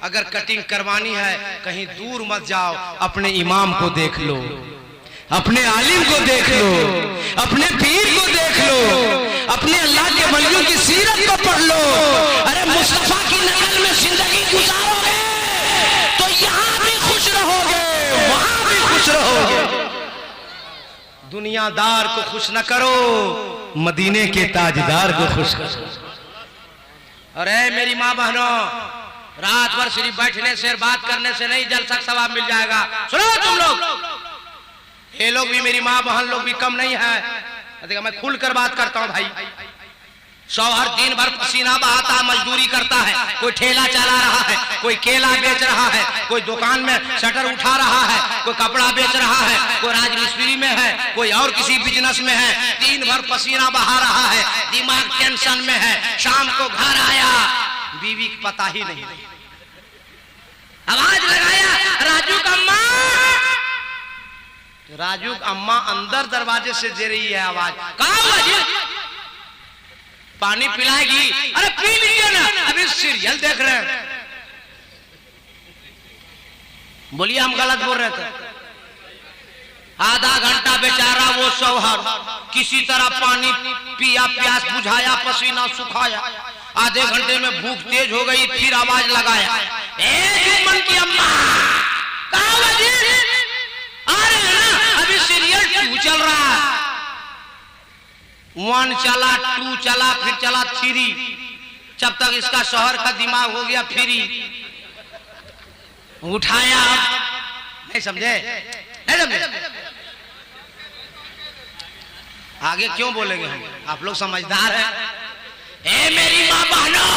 अगर कटिंग करवानी है कहीं दूर मत जाओ, अपने इमाम को देख लो, अपने आलिम को देख लो, अपने पीर को देख लो, अपने अल्लाह के वलियों की सीरत को पढ़ लो। अरे मुस्तफा की नकल में जिंदगी गुजारोगे तो यहाँ भी खुश रहोगे, वहां भी खुश रहोगे। दुनियादार को खुश न करो, मदीने के ताजदार को खुश करो। अरे मेरी माँ बहनों, रात भर सिर्फ बैठने से बात करने से नहीं जलसा सवाब मिल जाएगा। सुनो तुम लोग, ये लोग भी मेरी माँ बहन लोग भी कम नहीं है। देखा मैं खुलकर बात करता हूँ भाई। शौहर दिन भर पसीना बहाता है, मजदूरी करता है, कोई ठेला चला रहा है, कोई केला बेच रहा है, कोई दुकान में शटर उठा रहा है, कोई कपड़ा बेच रहा है, कोई राजमिस्त्री में है, कोई और किसी बिजनेस में है। दिन भर पसीना बहा रहा है, दिमाग टेंशन में है। शाम को घर आया, बीवी को पता ही नहीं, आवाज लगाया राजू का अम्मा। राजू का अम्मा अंदर दरवाजे से दे रही है आवाज, कहाँ पानी पिलाएगी? अरे पी लीजिए ना, अभी सीरियल देख रहे हैं। बोलिए हम गलत बोल रहे थे। आधा घंटा बेचारा वो शौहर किसी तरह पानी पिया, प्यास बुझाया, पसीना सुखाया। आधे घंटे में भूख तेज हो गई, फिर आवाज लगाया, मन की अम्मा कहाँ बजी? अरे ना अभी सीरियल 2 चल रहा है। 1 चला, 2 चला, फिर चला 3। जब तक इसका शौहर का दिमाग हो गया फ्री, उठाया। नहीं समझे? नहीं समझे? आगे क्यों बोलेंगे हम, आप लोग समझदार हैं। ए मेरी माँ बहनों,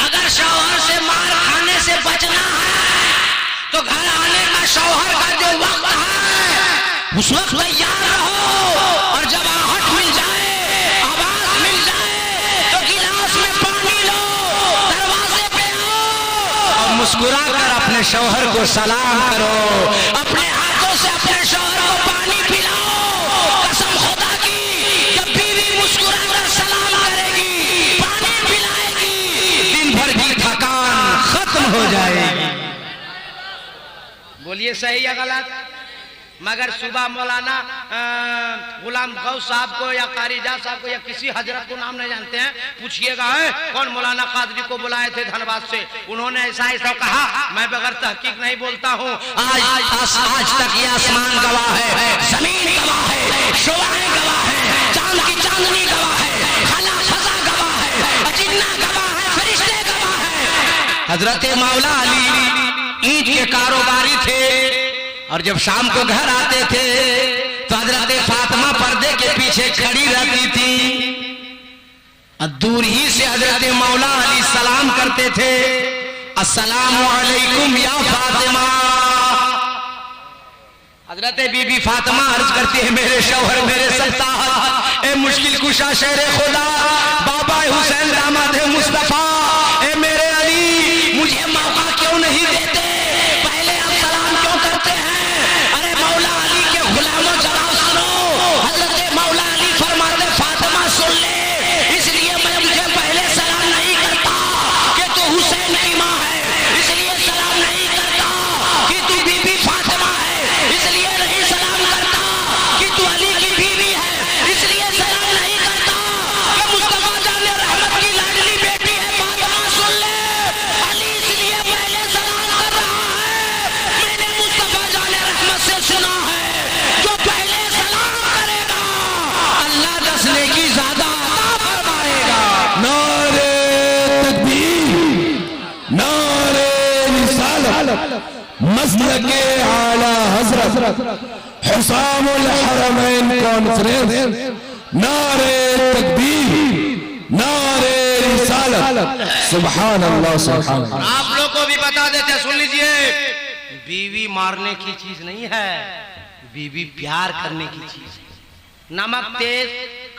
अगर शौहर से मार खाने से बचना है तो घर आने का शौहर का जो वक्त है उस वक्त तैयार रहो। और जब आहट मिल जाए, आवाज मिल जाए तो गिलास में पानी लो, दरवाजे पे आओ और मुस्कुरा कर अपने शौहर को सलाम करो। अपने हाथों से अपने शौहर को पानी पिलाओ। कसम खुदा की, जब बीवी मुस्कुरा कर सलाम करेगी, पानी पिलाएगी, दिन भर की थकान खत्म हो जाएगी। बोलिए सही या गलत? मगर सुबह मौलाना गुलाम गौस साहब को या कारिजा साहब को या किसी हजरत को नाम नहीं जानते हैं, पूछिएगा है कौन मौलाना कादरी को बुलाए थे धनबाद से, उन्होंने ऐसा ऐसा कहा। मैं बगैर तहकीक नहीं बोलता हूँ। आज तक ये आसमान गवाह है, जमीन गवाह है, शोभाएं गवाह है, चांद की चांदनी गवाह है, खाना फजा गवाह है, अजिन्ना गवाह है, फरिश्ते गवाह है। हजरत मौला अली ईंट के कारोबारी थे और जब शाम को घर आते थे तो हजरत फातिमा पर्दे के पीछे खड़ी रहती थी। दूर ही से हजरत मौला अली सलाम करते थे, अस्सलामु अलैकुम या फातिमा। हजरत बीबी फातिमा अर्ज करती है, मेरे शौहर, मेरे सत्ताहत, ए मुश्किल कुशा शेर खुदा, बाबा हुसैन दामाद मुस्तफा, ए मेरे अली, मुझे मौका क्यों नहीं देते? पहले आप सलाम क्यों करते हैं? अरे मौला अली के गुलामों जरा सुनो। हजरत मौला अली फरमाते, फातिमा सुन ले, इसलिए मैं मुझे पहले सलाम नहीं करता कि तू हुसैन की माँ है, इसलिए सलाम नहीं करता कि तू बीबी फातिमा है, इसलिए नहीं सलाम करता कि तू अली की बीवी है, इसलिए सलाम नहीं करता कि मुस्तफा जाने रहमत की लाडली बेटी है। फातिमा सुन ले, अली इसलिए पहले सलाम कर रहा है। मैंने मुस्तफा जाने रहमत से सुना है, जो पहले सलाम करेगा अल्लाह 10 नेकी ज्यादा अता फरमाएगा। नारे तकबीर, नारे रिसालत, मसलके आला हजरत हुसामुल हरमैन कॉन्फ्रेंस, नारे तकबीर, नारे रिसालत, सुभान अल्लाह, सुभान अल्लाह। आप लोग को भी बता देते, सुन लीजिए, बीवी मारने की चीज नहीं है, बीवी प्यार करने की चीज है। नमक तेज,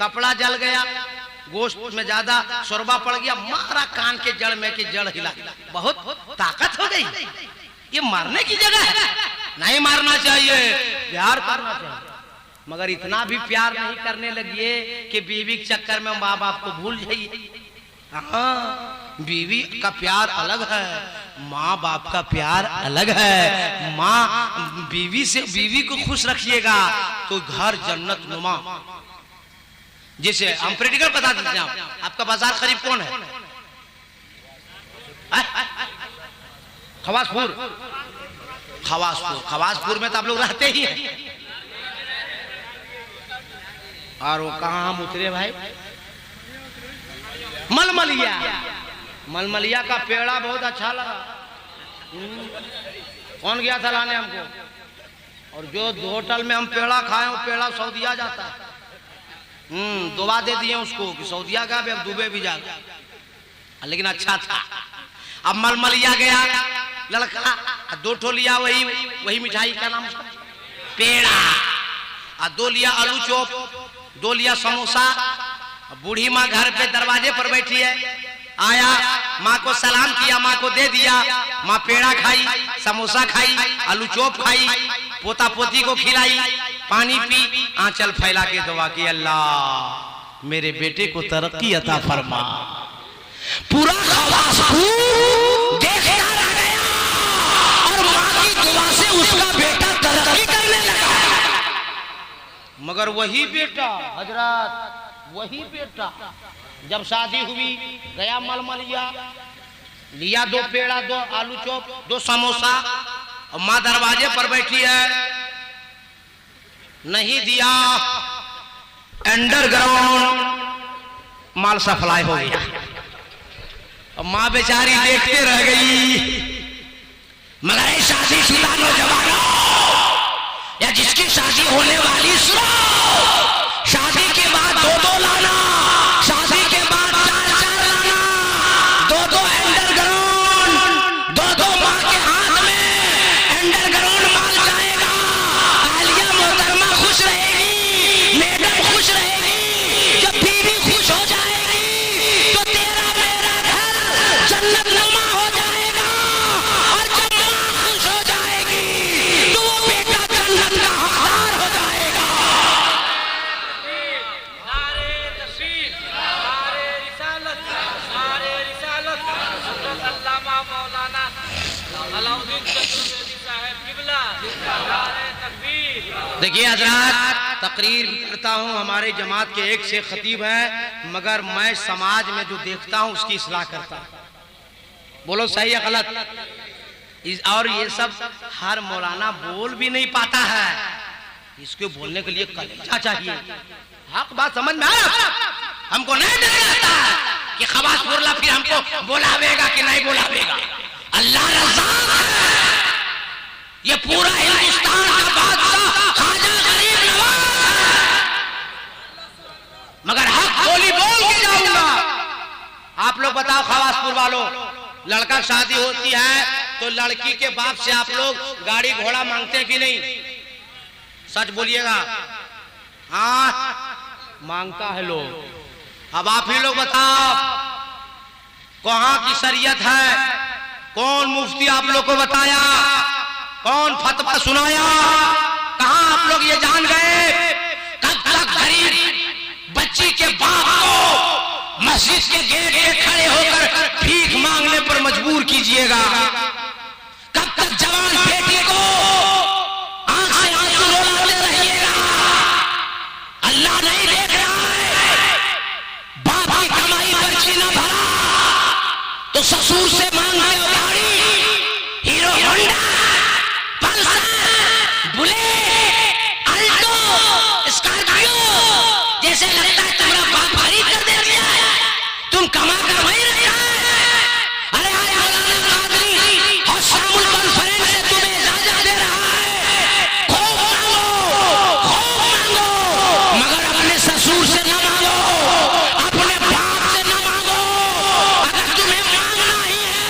कपड़ा जल गया, गोश्त में ज्यादा शोरबा पड़ गया, मारा कान के जड़ में की जड़ हिला, बहुत ताकत हो गई। ये मारने की जगह है, नहीं मारना चाहिए, प्यार करना चाहिए। मगर इतना भी प्यार नहीं करने लगिए कि बीवी के चक्कर में माँ बाप को भूल जाइए। हाँ, बीवी का प्यार अलग है माँ बाप का प्यार अलग है। माँ बीवी को खुश रखिएगा तो घर जन्नत नुमा। जैसे हम प्रैक्टिकल बता देते हैं, आपका बाजार करीब कौन है? खवासपुर। खवासपुर में तो आप लोग रहते ही हैं। और वो कहाँ हम उतरे भाई? मलमलिया का पेड़ा बहुत अच्छा लगा। कौन गया था लाने हमको? और जो होटल में हम पेड़ा खाए वो पेड़ा सऊदिया जाता है। दुआ दे दिए उसको कि सऊदिया का भी अब दुबई भी जाएगा, लेकिन अच्छा था। अब मलमलिया गया लड़का, 2 ठो लिया वही मिठाई, क्या नाम उसका? पेड़ा। और 2 लिया आलू चॉप, 2 लिया समोसा। बूढ़ी माँ घर पे दरवाजे पर बैठी है, आया, माँ को सलाम किया, माँ को दे दिया। माँ पेड़ा खाई, समोसा खाई, आलू चॉप खाई, पोता पोती को खिलाई, पानी पी, आंचल फैला के दुआ की, अल्लाह मेरे बेटे को तरक्की अता फरमा। पूरा खवासपुर देखता रह गया और माँ की दुआ से उसका बेटा तरक्की करने लगा। मगर वही बेटा हजरत, वही बेटा जब शादी हुई गया मलमलिया, लिया 2 पेड़ा, 2 आलू चॉप, 2 समोसा, और माँ दरवाजे पर बैठी है, नहीं दिया। अंडरग्राउंड माल सप्लाई हो गया। और माँ बेचारी देखते रह गई। मगर शादीशुदा नौजवानों या जिसकी शादी होने वाली, सुनो, शादी के बाद 2-2 लाना, शादी के बाद 4-4 लाना, 2-2 अंडरग्राउंड, 2-2 माँ के हाथ में अंडरग्राउंड माल जाएगा। आलिया मोहतरमा खुश रहेगी, मैडम खुश रहेगी। जब बीवी खुश हो जाएगी तो तेरा मेरा घर जन्नत नुमा हो जाएगा। और जब माँ खुश हो जाएगी तो वो बेटा जन्नत का हकदार हो जाएगा। देखिए हजरात, तकरीर करता हूँ, हमारे जमात के एक से खतीब हैं, मगर मैं समाज में जो देखता हूँ उसकी इस्लाह करता हूँ। बोलो सही है गलत? और ये सब हर मौलाना बोल भी नहीं पाता है, इसको बोलने के लिए कलेजा चाहिए। हक बात समझ में आया? हमको नहीं डरता कि खवासपुर फिर हमको बोलावेगा कि नहीं बोलावेगा। अल्लाह रज़ाक है, ये पूरा हिंदुस्तान का बादशाह ख्वाजा गरीब नवाज है। मगर हक बोली बोल के जाऊंगा। आप लोग बताओ खवासपुर वालों, लड़का शादी होती है तो लड़की के बाप से आप लोग गाड़ी घोड़ा मांगते कि नहीं? सच बोलिएगा। हाँ मांगता है लोग। अब आप ही लोग बताओ कहां की शरीयत है? कौन मुफ्ती आप लोग को बताया? कौन फतवा सुनाया? कहां आप लोग ये जान गए? कब तक गरीब बच्ची के बाप को मस्जिद के गेट पे खड़े होकर भीख मांगने पर मजबूर कीजिएगा? कब तक जवान बेटी को आंख से आंसू रुलाते रहिएगा? अल्लाह नहीं देख रहा है? बाप की कमाई पर्ची न भरा तो ससुर से मांगते हो गाड़ी, hero Honda, Pulsar, bullet, Alto, Scorpio, जैसे लगता है तुम्हारा बाप खरीद कर दे दिया है, तुम कमा कर वही रहता है। अरे आज मौलाना कादरी और शामुल कॉन्फ्रेंस से तुम्हें इजाजत दे रहा है, खूब मांगो, मगर अपने ससुर से न मांगो, अपने बाप से न मांगो। अगर तुम्हें मांगना ही है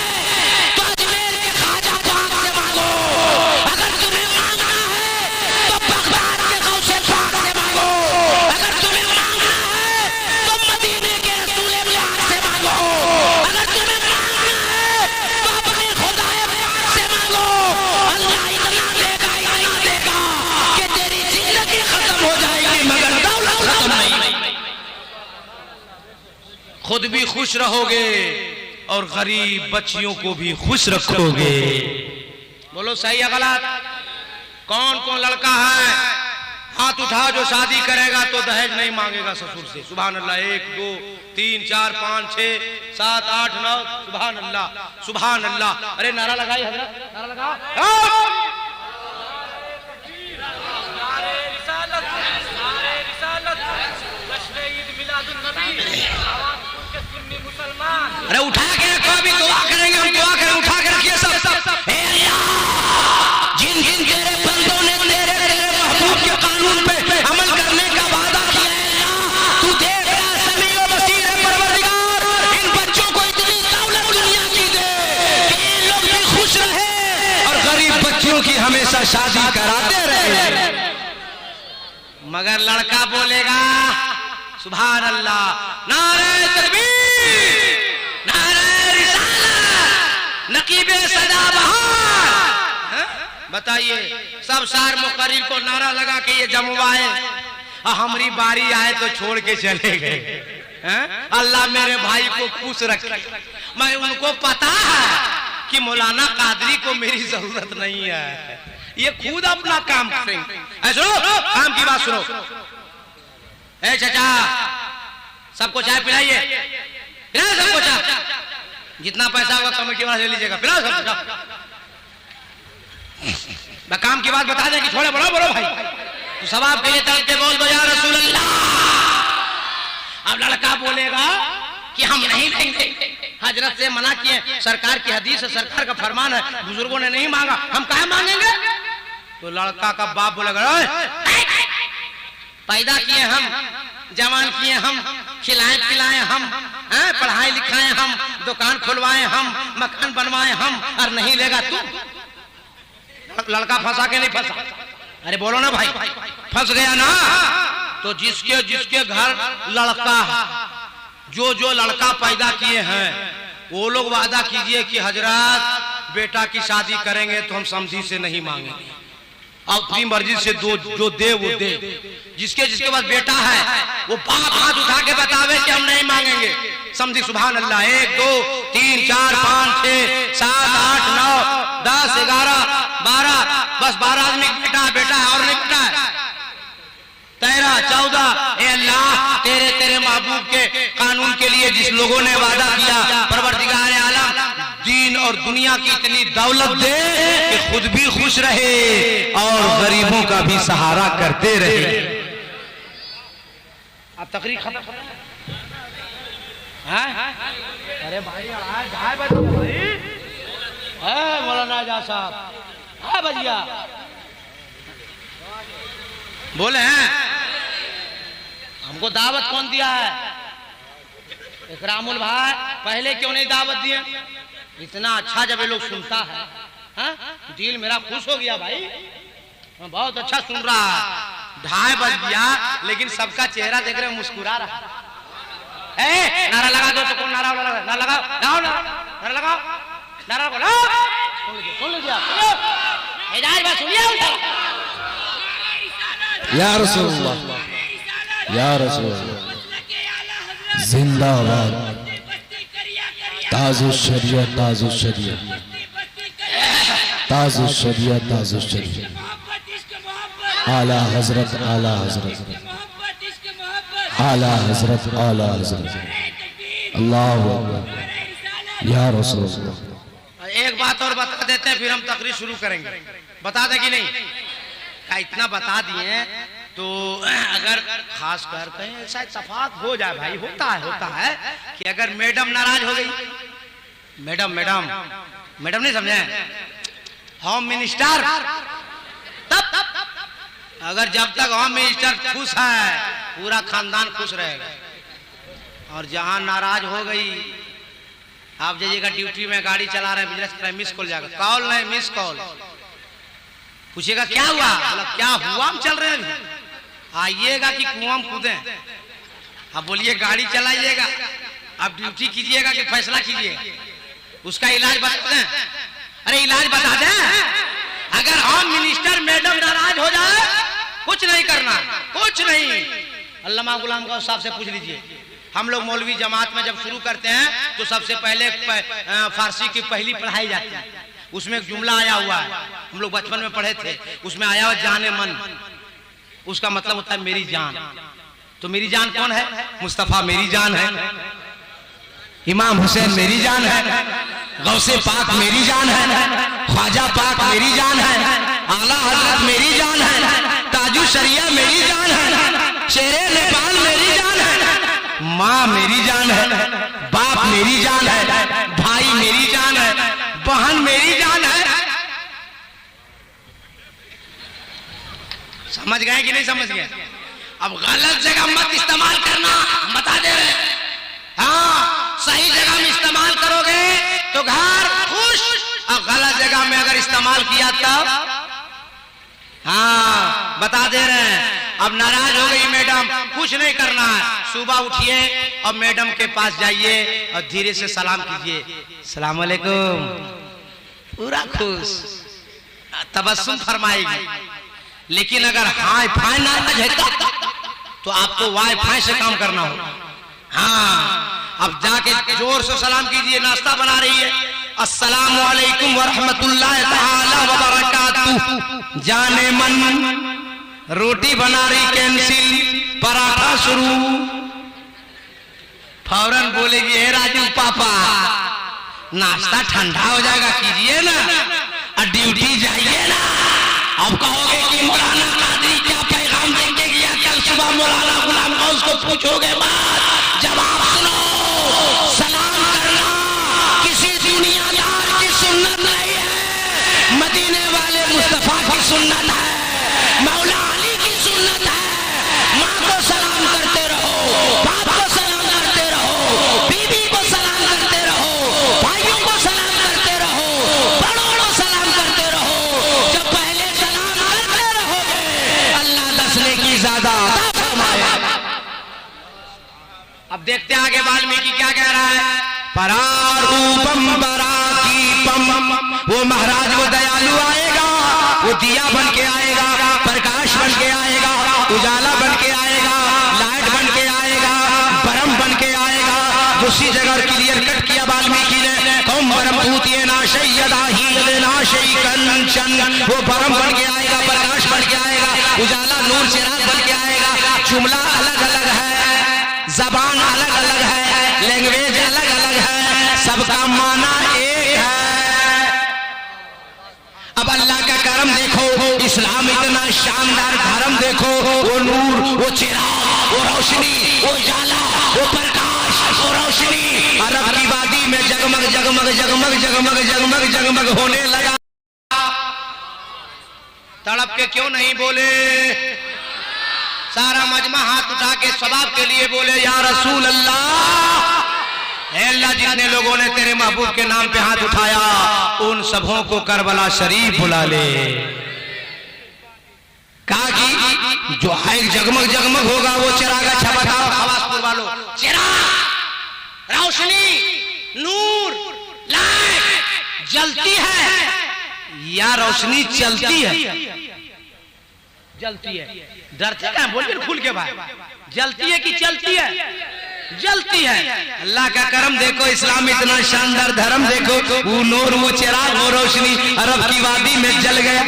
तो अजमेर के ख्वाजा पाक से मांगो। अगर तुम्हें मांगना है तो बगदाद के गौसे पाक से मांगो। अगर तुम्हें मांगना है तो मदीने के रसूले पाक से मांगो। अगर तुम्हें मांगना है तो अपने खुदाए पाक से मांगो। अल्लाह इतना देगा कि तेरी जिंदगी खत्म हो जाएगी मगर दौलत खत्म नहीं। खुद भी खुश रहोगे और गरीब बच्चियों को भी खुश रखोगे। बोलो सही है गलत? कौन कौन लड़का है हाथ उठाओ जो शादी करेगा तो दहेज नहीं मांगेगा ससुर से? सुभान अल्लाह। 1 2 3 4 5 6 7 8 9 सुभान अल्लाह सुभान अल्लाह। अरे नारा लगाई हजरत, नारा लगाओ। अरे उठा के रखो, अभी दुआ करेंगे हम, दुआ करें, उठा के रखिए सब। हे अल्लाह, जिन जिन तेरे बंदों ने तेरे महबूब के कानून पे अमल करने का वादा किया है, तू देख रहा समी व बसीर है परवरदिगार, इन बच्चों को इतनी दौलत दुनिया की दे कि इन लोग भी खुश रहे और गरीब बच्चियों की हमेशा शादी कराते रहे। मगर लड़का बोलेगा सुभान अल्लाह, नारे तकबीर, नारे रिसालत, नकीबे सदाबहार। बताइए सब सार मुकर्रिर को नारा लगा के ये जमवाए, हमारी बारी आए तो छोड़ के चले गए। अल्लाह मेरे भाई को खुश रखे। मैं उनको पता है कि मौलाना कादरी को मेरी जरूरत नहीं है, ये खुद अपना काम करेंगे। सुनो काम की बात सुनो। ए चाचा सबको चाय पिलाइए, पिलाओ सबको चाय, जितना पैसा होगा कमेटी वाला ले लीजिएगा, पिलाओ सबको चाय। मैं काम की बात बता दें कि थोड़ा बड़ा बोलो भाई, तो सब आपके लिए तड़पते बोल दो या रसूल अल्लाह। अब लड़का बोलेगा कि हम नहीं लेंगे, हजरत से मना किए, सरकार की हदीस है, सरकार का फरमान है, बुजुर्गों ने नहीं मांगा, हम कहाँ मांगेंगे? तो लड़का का बाप बोलेगा पैदा किए हम, जवान किए हम, खिलाए पिलाए हम, पढ़ाए लिखाए हम, दुकान खुलवाए हम, मकान बनवाए हम, और नहीं लेगा तू? लड़का फंसा के नहीं फंसा? अरे बोलो ना भाई, फंस गया ना? तो जिसके जिसके घर लड़का है, जो जो लड़का पैदा किए हैं, वो लोग वादा कीजिए कि हजरत बेटा की शादी करेंगे तो हम समझी से नहीं मांगेंगे, अपनी मर्जी से जो दे वो दे। जिसके जिसके पास बेटा है वो बाप हाथ उठा के बतावे कि हम नहीं मांगेंगे, समझी? सुभान अल्लाह। 1 2 3 4 5 6 7 8 9 10 11 12, बस 12 आदमी बेटा है और नहीं बेटा है 13 14। ए अल्लाह तेरे महबूब के कानून के लिए जिस लोगों ने वादा किया, परवरदिगार आलम दीन और दुनिया की इतनी दौलत दे कि खुद भी खुश रहे और गरीबों का भी सहारा करते रहे। अब तकरीर खत्म। अरे भाई मौलाना जा साहब भैया बोले हैं हमको दावत कौन दिया है? इकरामुल भाई पहले क्यों नहीं दावत दिए? इतना अच्छा जब ये लोग सुनता है, दिल मेरा खुश हो गया भाई, बहुत अच्छा सुन रहा है। 2:30 बज गया लेकिन सबका चेहरा देख रहे मुस्कुरा रहा है। नारा लगा दो तो कौन नारा लगा? नारा लगाओ, नारा लगाओ, नारा लगाओ, सुन लीजिए आप, सुनिए। या रसूलुल्लाह, या रसूलुल्लाह, जिंदाबाद, ताज़ुश शरीयत, ताज़ुश शरीयत, ताज़ुश शरीयत, ताज़ुश शरीयत, आला हजरत, आला हजरत, आला हजरत, आला हजरत, अल्लाहु अकबर, या रसूलुल्लाह। एक बात और बता देते हैं फिर हम तकरीर शुरू करेंगे। बता दे कि नहीं? इतना बता दिए तो अगर खास कर कहीं ऐसा इत्तेफाक हो जाए भाई, होता है कि अगर मैडम नाराज हो गई, मैडम नहीं समझे, होम मिनिस्टर, तब अगर जब तक होम मिनिस्टर खुश है पूरा खानदान खुश रहेगा, और जहां नाराज हो गई, आप जाइएगा ड्यूटी में गाड़ी चला रहे हैं, बिजनेस कर रहे हैं, मिस कॉल जाएगा, कॉल नहीं मिस कॉल, पूछेगा क्या हुआ? मतलब क्या हुआ? हम चल रहे हैं, आइएगा कि कुआं कूदे? अब बोलिए गाड़ी चलाइएगा, अब ड्यूटी कीजिएगा कि फैसला कीजिएगा? उसका इलाज बता दें। अरे इलाज बता दें। अगर होम मिनिस्टर मैडम नाराज हो जाए, कुछ नहीं करना, कुछ नहीं। अल्लामा गुलाम गौस साहब से पूछ लीजिए, हम लोग मौलवी जमात में जब शुरू करते हैं तो सबसे पहले फारसी की पहली पढ़ाई जाती है। उसमें एक जुमला आया हुआ है, हम लोग बचपन में पढ़े थे। उसमें आया हुआ जाने मन, उसका मतलब होता है मेरी जान। तो मेरी जान कौन है? मुस्तफा मेरी जान है, इमाम हुसैन मेरी जान है, गौसे पाक मेरी जान है, ख्वाजा पाक मेरी जान है, आला हजरत मेरी जान है, ताजु शरिया मेरी जान है, शेरे नेपाल मेरी जान है, माँ मेरी जान है, बाप मेरी जान है, भाई मेरी जान है, बहन मेरी जान है। समझ गए कि नहीं समझ गए? अब गलत जगह मत इस्तेमाल करना, हम बता दे रहे। हाँ, सही जगह में इस्तेमाल करोगे तो घर खुश, और गलत जगह में अगर इस्तेमाल किया तब हाँ बता दे रहे हैं। अब नाराज हो गई मैडम, कुछ नहीं करना है, सुबह उठिए और मैडम के पास जाइए और धीरे से सलाम कीजिए, सलाम अलैकुम, पूरा खुश, तबस्सुम फरमाएगी। लेकिन अगर हाय फाय नाराज है तो आपको वाई फाई से काम करना होगा। हाँ, अब जाके जोर से सलाम कीजिए, नाश्ता बना रही है, अस्सलामु अलैकुम व रहमतुल्लाहि तआला व बरकातुहू, जाने मन, रोटी बना रही कैंसिल, पराठा शुरू, फौरन बोलेगी हे राजू पापा नाश्ता ठंडा हो जाएगा, कीजिए ना, और ड्यूटी जाइए ना। अब कहोगे कि मौलाना कादरी क्या पैगाम देके गया कल सुबह, मौलाना गुलाम गौस को पूछोगे बात, जवाब सुनो, सलाम करना किसी दुनियादार की सुन्नत नहीं है, मदीने वाले मुस्तफा की सुन्नत है, मौला अली की सुन्नत है। माँ को सलाम करते रहो, बाप को सलाम करते रहो, बीवी को सलाम करते रहो, भाइयों को सलाम करते रहो, बड़ों को सलाम करते रहो। जब पहले सलाम करते रहोगे अल्लाह दसने की ज्यादा फरमाएगा। अब देखते हैं आगे वाल्मीकि क्या कह रहा है। परारूपम पराकीपम, वो महाराज वो दयालु आएगा, वो दिया बन के आएगा, प्रकाश बन के आएगा, उजाला बन के आएगा, लाइट बन के आएगा, परम बन के आएगा। उसी जगह क्लियर कट किया वाल्मीकि ने, कौम परम भूतिये नाशय यदाही नाशय कंचन, वो परम बन के आएगा, प्रकाश बन के आएगा, उजाला नूर चिराग बन के आएगा। जुमला अलग अलग है, जबान अलग अलग है, लैंग्वेज अलग अलग है, सबका माना एक है। अब अल्लाह का करम देखो, इस्लाम इतना शानदार धर्म देखो, वो नूर, वो चिराग, वो रोशनी, वो उजाला, वो प्रकाश, वो रोशनी अरब की वादी में जगमग जगमग जगमग जगमग जगमग जगमग होने लगा। तड़प के क्यों नहीं बोले? सारा मजमा हाथ उठा के सवाब के लिए बोले या रसूल अल्लाह। अल्लाह, जितने लोगों ने तेरे महबूब के नाम पे हाथ उठाया उन सबों को करबला शरीफ बुला ले। कहा कि जो हाइक जगमग जगमग होगा वो चिराग अच्छा बताओ हवासपुर वालों, चिराग, रोशनी, नूर, लाइट जलती है या रोशनी चलती है? जलती है। डरते क्या? बोलिए खुल के भाई, जलती है कि चलती है? जलती है। अल्लाह का करम देखो, इस्लाम इतना शानदार धर्म देखो, वो नूर, वो चिराग, वो रोशनी अरब की वादी में जल गया।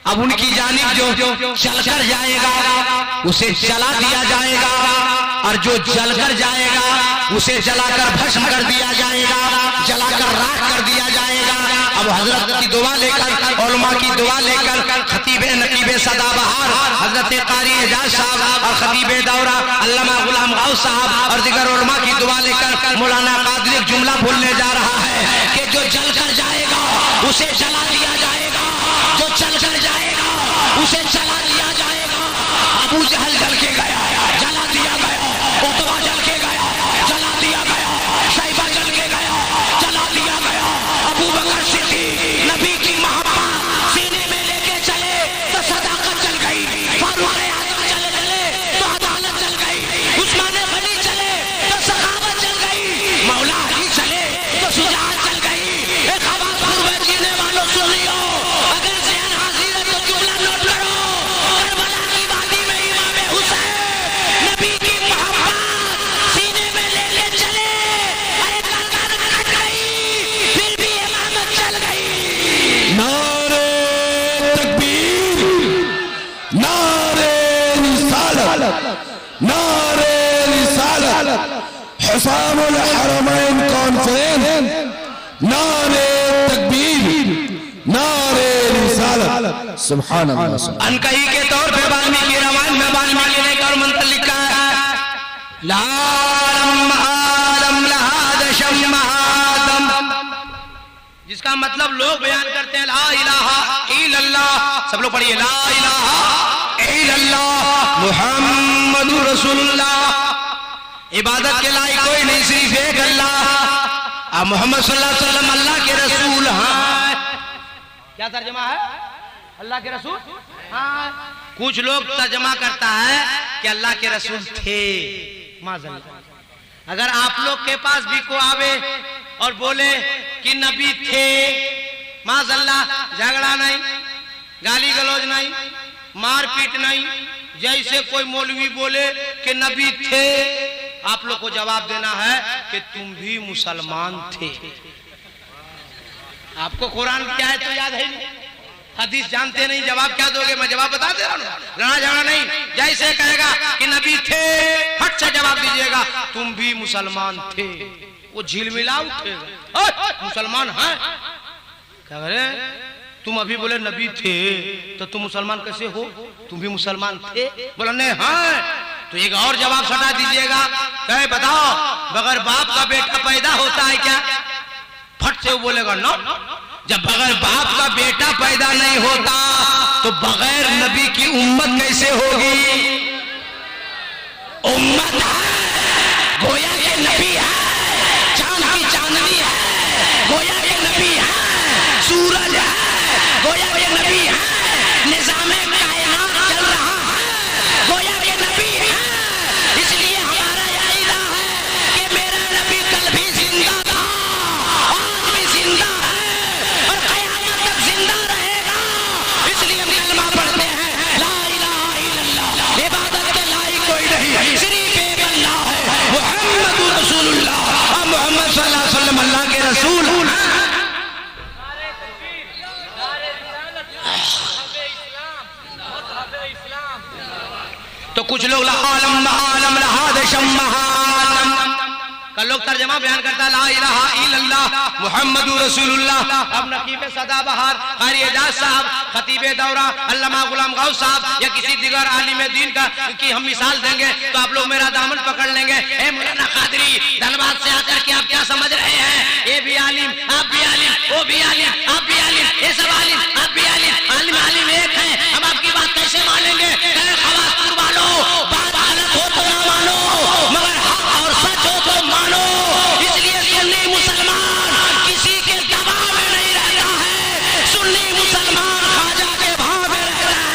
अब उनकी जानिब जो चलकर जाएगा उसे जला दिया जाएगा, और जो जलकर जाएगा उसे जलाकर भस्म कर दिया जाएगा, जलाकर राख कर दिया जाएगा। अब हजरत की दुआ लेकर, उलमा की दुआ लेकर, खतीबे नकीबे सदाबहार हजरत कारी एजाज साहब और खतीबे दौरा अल्लामा गुलाम गौस साहब और दिगर उलमा की दुआ लेकर मौलाना कादरी एक जुमला बोलने जा रहा है कि जो जलकर जाएगा उसे जला दिया जाएगा, जो चलकर जाएगा उसे जला दिया जाएगा। अबू जहल जल के गया, जला दिया गया, उतबा जल के गया, जला दिया गया, शैबा जल के गया, जला दिया गया। अबू बकर सिद्दीक नबी की मोहब्बत सीने में लेके चले तो सदाकत जल गई, फारूक आजम चले तो अदालत जल गई, उस्मान गनी चले तो सखावत जल गई, मौला अली चले तो शुजाअत जल गई। एक हवासपुर में जीने वालों असामुल हरमैन कॉन्फ्रेंस, नारे तकबीर, नारे रिसालत, सुभान अल्लाह। अनकही के तौर पे वाल्मीकि रामायण में वाल्मीकि ने एक और मंत्र लिखा है, लालम आलम लहादशम महादम, जिसका मतलब लोग बयान करते हैं ला इलाहा इल्लल्लाह। सब लोग पढ़िए, ला इलाहा इल्लल्लाह मुहम्मदुर रसूलुल्लाह। इबादत के लायक कोई नहीं, सिर्फ एक अल्लाह। अब मोहम्मद सल्लल्लाहु अलैहि वसल्लम अल्लाह के रसूल हैं। क्या तर्जमा है? अल्लाह के रसूल। हाँ, कुछ लोग तर्जमा करता है कि अल्लाह के रसूल थे। माज़अल्लाह, अगर आप लोग के पास भी को आवे और बोले कि नबी थे, माज़अल्लाह, झगड़ा नहीं, गाली गलौज नहीं, मारपीट नहीं, जैसे कोई मौलवी बोले कि नबी थे, आप लोग को जवाब देना है कि तुम भी मुसलमान थे। आपको कुरान क्या है तो याद है नहीं, हदीस जानते नहीं, जवाब क्या दोगे? मैं जवाब बता दे रहा हूँ, लड़ा झगड़ा नहीं। जैसे कहेगा कि नबी थे, फट से जवाब दीजिएगा तुम भी मुसलमान थे। वो झिलमिला उठेगा, मुसलमान है क्या करे? तुम अभी बोले नबी थे तो तुम मुसलमान कैसे हो? तुम भी मुसलमान थे? बोला नहीं हाँ, तो एक और जवाब सटा दीजिएगा, कहे बताओ बगैर बाप का बेटा पैदा होता है क्या? फट से वो बोलेगा नो। जब बगैर बाप का बेटा पैदा नहीं होता तो बगैर नबी की उम्मत कैसे होगी? उम्मत है, गोया के नबी है, चांद की चांदनी है, गोया के नबी है, सूरज है, गोया के नबी है, निज़ामे कायनात चल रहा है, गोया के नबी है। इसलिए हमारा अक़ीदा है कि मेरा नबी कल भी जिंदा था, आज भी जिंदा है और क़यामत तक जिंदा रहेगा। इसलिए हम कलमा पढ़ते हैं, ला इलाहा इल्लल्लाह, इबादत के लायक कोई नहीं, सिर्फ एक अल्लाह है, मुहम्मदुर रसूलुल्लाह। हम मोहम्मद सल्लल्लाहु अलैहि वसल्लम अल्लाह के रसूल। तो कुछ लोग लालम आलम लहादशम महादम का लोग तर्जमा बयान करता है, ला इलाहा इल्लल्लाह मुहम्मदुर रसूलुल्लाह। अब नकीब सदाबहार कारी एजाज साहब, खतीब दौरा अल्लामा गुलाम गौस साहब या किसी दिगर आलिम दीन का की हम मिसाल देंगे तो आप लोग मेरा दामन पकड़ लेंगे। ए मौलाना कादरी धनबाद से आकर के आप क्या समझ रहे हैं? ये भी आलिम, आप भी आलिम, वो भी आलिम, आप भी आलिम, ये सब आलिम, आप भी आलिम, आलिम आलिम एक है। हम आपकी बात कैसे मानेंगे? खवासूर वालों, बात गलत हो तो ना मानो, मगर हक और सच हो तो मानो। इसलिए सुन्नी मुसलमान किसी के दबाव में नहीं रहता है, सुन्नी मुसलमान ख्वाजा के भाव में रहता है।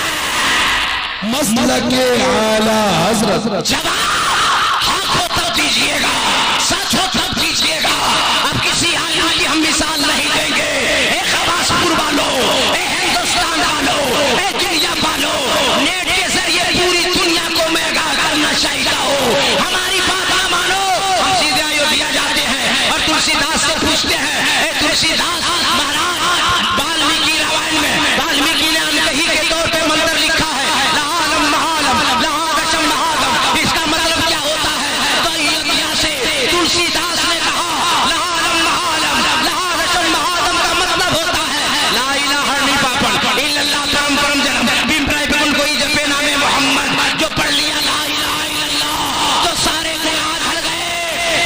मसलक आला हजरत, जवाब हक हो तब दीजिएगा, सच हो तब दीजिएगा। अब किसी आलिम की हम मिसाल नहीं देंगे। ए खवासूर वालों, ए हिंदुस्तान वालों, ए दुनिया वालों, नेट के जरिए पूरी दुनिया को मैं आगाह करना चाहता हूँ, हमारी बात ना मानो। हम सीधे अयोध्या जाते हैं और तुलसीदास से पूछते हैं, ए तुलसीदास महाराज, वाल्मीकि रामायण में वाल्मीकि ने अनकही के तौर पे मंत्र लिखा है, लालम महालम लहादशम महादम। इसका मतलब क्या होता है? तो अयोध्या से तुलसीदास ने कहा लालम महालम लहादशम महादम का मतलब होता है ला इलाहा इल्लल्लाह परम परम जन्म बिन प्राय कोई जपे नामे मोहम्मद। जो पढ़ लिया ला इलाहा इल्लल्लाह तो सारे गुनाह धर गए,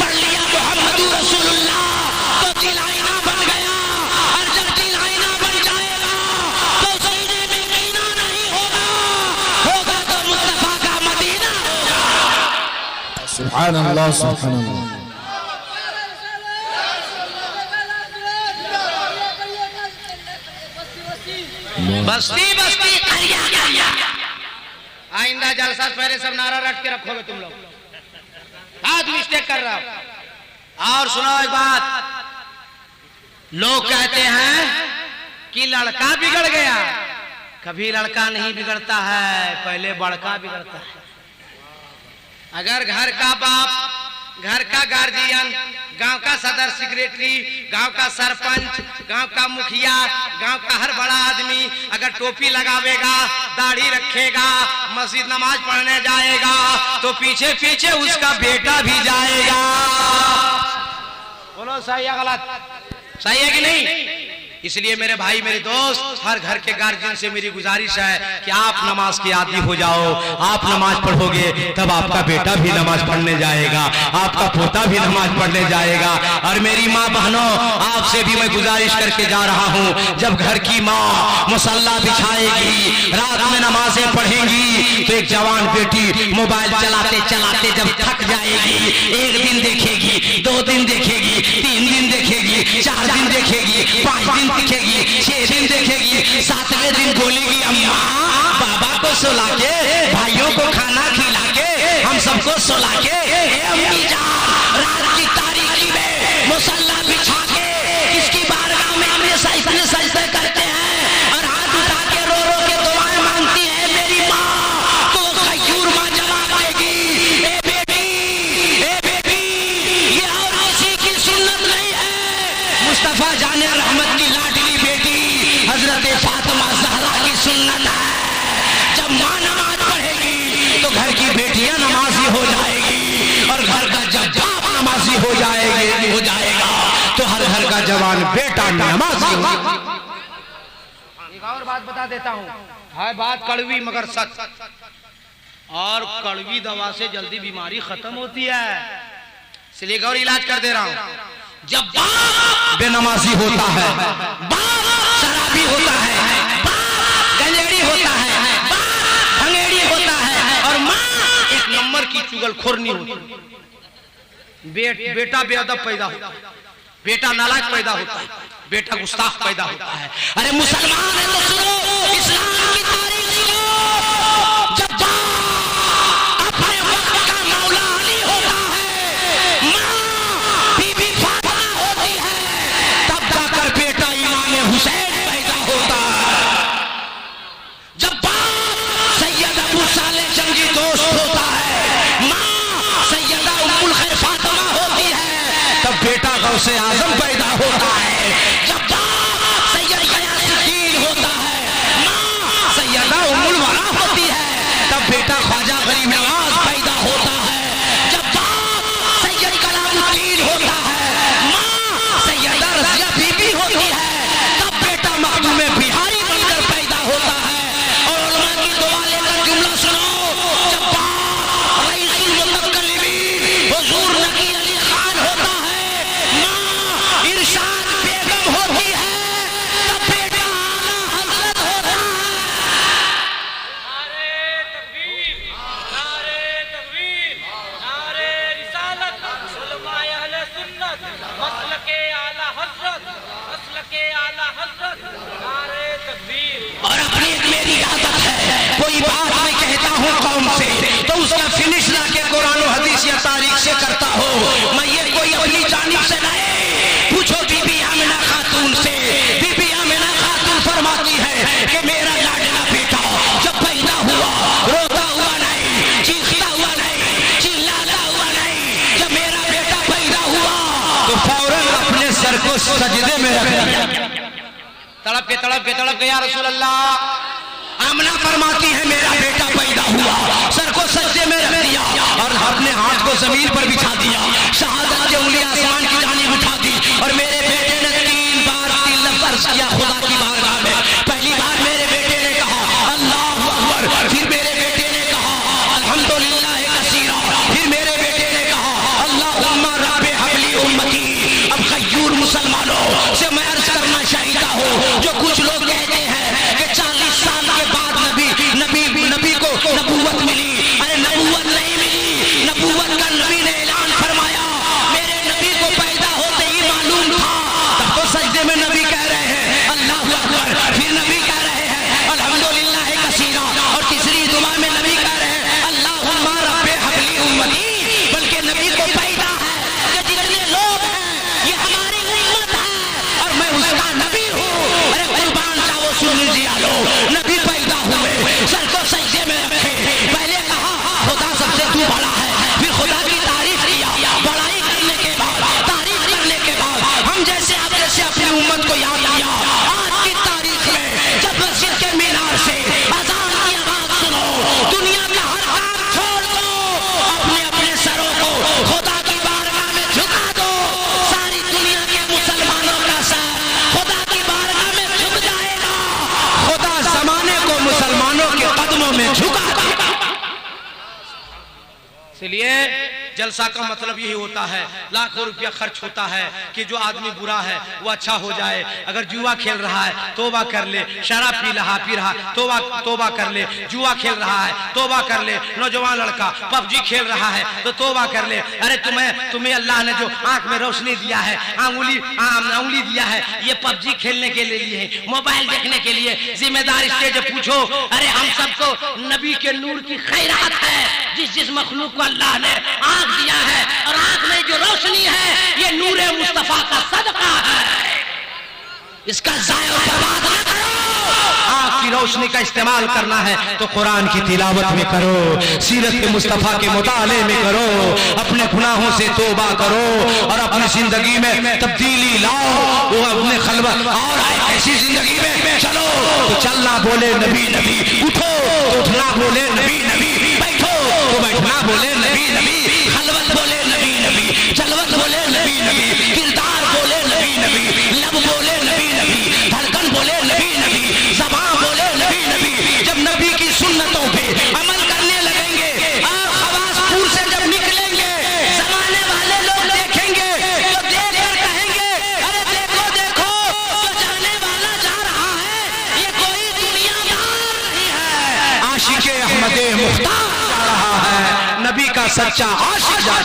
पढ़ लिया मुहम्मदुर रसूलुल्लाह तो दिल आईना बन गया, और जब दिल आईना बन जाएगा तो सीने में कीना नहीं होगा, होगा तो मुस्तफा का मदीना होगा। सुभान अल्लाह, सुभान अल्लाह। बस्ती बस्ती करिया करिया। आइंदा जलसा पहले सब नारा रट के रखोगे तुम लोग, आज मिस्टेक कर रहा हो। और सुनो एक बात, लोग कहते हैं कि लड़का बिगड़ गया, कभी लड़का नहीं बिगड़ता है, पहले बड़का बिगड़ता है। अगर घर का बाप घर का गार्जियन, गांव का सदर सेक्रेटरी, गांव का सरपंच, गांव का मुखिया, गांव का हर बड़ा आदमी अगर टोपी लगावेगा, दाढ़ी रखेगा, मस्जिद नमाज पढ़ने जाएगा तो पीछे पीछे उसका बेटा भी जाएगा। बोलो सही है गलत? सही है कि नहीं? इसलिए मेरे भाई मेरे दोस्त, हर घर के गार्जियन से मेरी गुजारिश है कि आप नमाज के आदी हो जाओ। आप नमाज पढ़ोगे तब आपका बेटा भी नमाज पढ़ने जाएगा, आपका पोता भी नमाज पढ़ने जाएगा। और मेरी माँ बहनों, आपसे भी मैं गुजारिश करके जा रहा हूँ, जब घर की माँ मुसल्ला बिछाएगी, रात में नमाजें पढ़ेंगी, तो एक जवान बेटी मोबाइल चलाते चलाते जब थक जाएगी, एक दिन देखेगी, 2 दिन देखेगी, 3 दिन देखेगी, 4 दिन देखेगी, 5 दिन देखेगी, 6 दिन देखेगी, 7वें दिन बोलेगी अम्मा बाबा को सुला के, भाइयों को खाना खिला के, हम सबको सुला के, अम्मी जान रात की तारीकी में मुसल्ला बिछा के किसकी बारगाह में हमेशा इतने सजदे करते हैं और हाथ उठा के रो रो के दुआएं मांगती है मेरी माँ, तो खजूर माँ जवाब देगी, ए बेबी ये और किसी की सुन्नत नहीं है, मुस्तफा जाने रहमत की लाडली बेटी हजरत फातिमा ज़हरा की सुन्नत है। जब माँ नमाज पढ़ेगी तो घर की बेटियां नमाजी हो जाएगी, और घर का जब बाप नमाजी हो जाएगा तो हर घर का जवान बेटा नमाजी होगा। एक और बात बता देता हूँ, है बात कड़वी मगर सच, और कड़वी दवा से जल्दी बीमारी खत्म होती है, इसलिए गौर इलाज कर दे रहा हूँ। जब बाप बेनमाजी होता है, बाप शराबी होता है, बाप गंजेड़ी होता है, बाप भंगेड़ी होता है, और माँ एक नंबर की चुगलखोर नहीं होती, बेटा बेअदब पैदा होता है, बेटा नालायक पैदा होता है, बेटा गुस्ताख पैदा होता है। अरे मुसलमान है तो सुनो, इस्लाम की तारीख सुनो। जब बाप अपने वक्त का मौला अली होता है, माँ बीबी फातिमा होती है, तब जाकर बेटा इमाम हुसैन पैदा होता है। जब बाप सैयद अबू सालेह जंगी दोस्त होता है, माँ सैयदा उम्मुल खैर फातिमा होती है, तब बेटा गौसे आजम पैदा होता है। जब बाप सैयद गयासुद्दीन होता है, माँ सैयदा उम्मुल वरा होती है, तब बेटा ख्वाजा गरीब नवाज पैदा होता है। जब बाप सैयद कलामुद्दीन होता है, माँ सैयदा रज़िया बीबी होती है, तब बेटा मखदूम बिहारी बनकर पैदा होता है। और उलमा की दुआ लेकर जुमला सुनो, जब बाप रईसुल मुतकल्लिमीन हुजूर नकी अली खान होता है, माँ इरशाद बेगम होती है, तब बेटा आला हज़रत होता है। नारे तकबीर, नारे तकबीर, नारे रिसालत, उलमाए अहले सुन्नत, मसलके आला हज़रत, मसलके आला हज़रत, नारे तकबीर। और अपनी एक मेरी आदत है, कोई बात मैं कहता हूँ कौम से तो उसका फिनिश ना के कुरान और हदीस या तारीख से करता हो, मैं ये कोई अपनी जानिब से नहीं। पूछो बीबी आमिना खातून से, बीबी आमिना खातून फरमाती है कि मेरा लाडला बेटा जब पैदा हुआ रोता हुआ नहीं, चीखता हुआ नहीं, चिल्लाता हुआ नहीं, जब मेरा बेटा पैदा हुआ तो फौरन अपने सर को सजदे में रख दिया, तड़प के या रसूल अल्लाह। आमना फरमाती है मेरा बेटा पैदा हुआ, सर को सज्जे में रख दिया और अपने हाथ को जमीन पर बिछा दिया, शहादत की उंगली आसमान की जानिब उठा दी, और मेरे बेटे ने 3 बार 3 लफ्ज़ अर्ज़ किया खुदा की बारगाह में। पहली बार मेरे बेटे ने कहा अल्लाहु अकबर, फिर मेरे बेटे ने कहा अल्हम्दुलिल्लाह कसीरा, फिर मेरे बेटे ने कहा अल्लाहुम्मा रब्बि हबली उम्मती। अब खजूर मुसलमानों से मैं अर्ज करना चाहता हूँ, जो कुछ लोग कहते हैं कि 40 साल के बाद नबी को नबूवत मिली, अरे नबूवत नहीं मिली, नबूवत का नबी ने ऐलान फरमाया, मेरे नबी को पैदा होते ही मालूम था, तब तो सजदे में नबी कह रहे हैं इसलिए जलसा का मतलब यही होता है, लाखों रुपया खर्च होता है कि जो आदमी बुरा है वो अच्छा हो जाए। अगर जुआ खेल रहा है तौबा कर ले, शराब पी रहा तौबा कर ले, जुआ खेल रहा है तौबा कर ले, नौजवान लड़का पबजी खेल रहा है तो तौबा कर ले। अरे तुम्हें अल्लाह ने जो आंख में रोशनी दिया है, उंगली दिया है, ये पबजी खेलने के लिए है, मोबाइल देखने के लिए। जिम्मेदार स्टेज पूछो, अरे हम सबको नबी के नूर की खैरात है। जिस मखलूक को अल्लाह ने आंख दिया है और आंख में जो रोशनी है ये नूरे मुस्तफा का सदका है, इसका ज़ाया और बर्बाद न करो। आंख की रोशनी का इस्तेमाल करना है तो कुरान की तिलावत में करो, सीरत के मुस्तफा के मुताले में करो, अपने गुनाहों से तौबा करो और अपनी जिंदगी में तब्दीली लाओ। वो अपने खलवत और ऐसी जिंदगी में चलो तो चलना बोले नबी नबी, उठो तो उठना बोले नबी नबी, बैठो तो बैठना बोले नबी नबी, खलवत बोले नबी नबी, जलवत बोले नबी नबी, किरदार बोले नबी नबी, लब बोले नबी नबी, धड़कन बोले नबी नबी, ज़बान बोले नबी नबी। जब नबी की सुन्नतों पे अमल करने लगेंगे और खवासपुर से जब निकलेंगे, जमाने वाले लोग देखेंगे तो देखकर कहेंगे, अरे देखो देखो जो जाने वाला जा रहा है, ये कोई दुनियादार नहीं है, आशिक़े अहमदे मुख्तार जा रहा है, नबी का सच्चा आशिक जा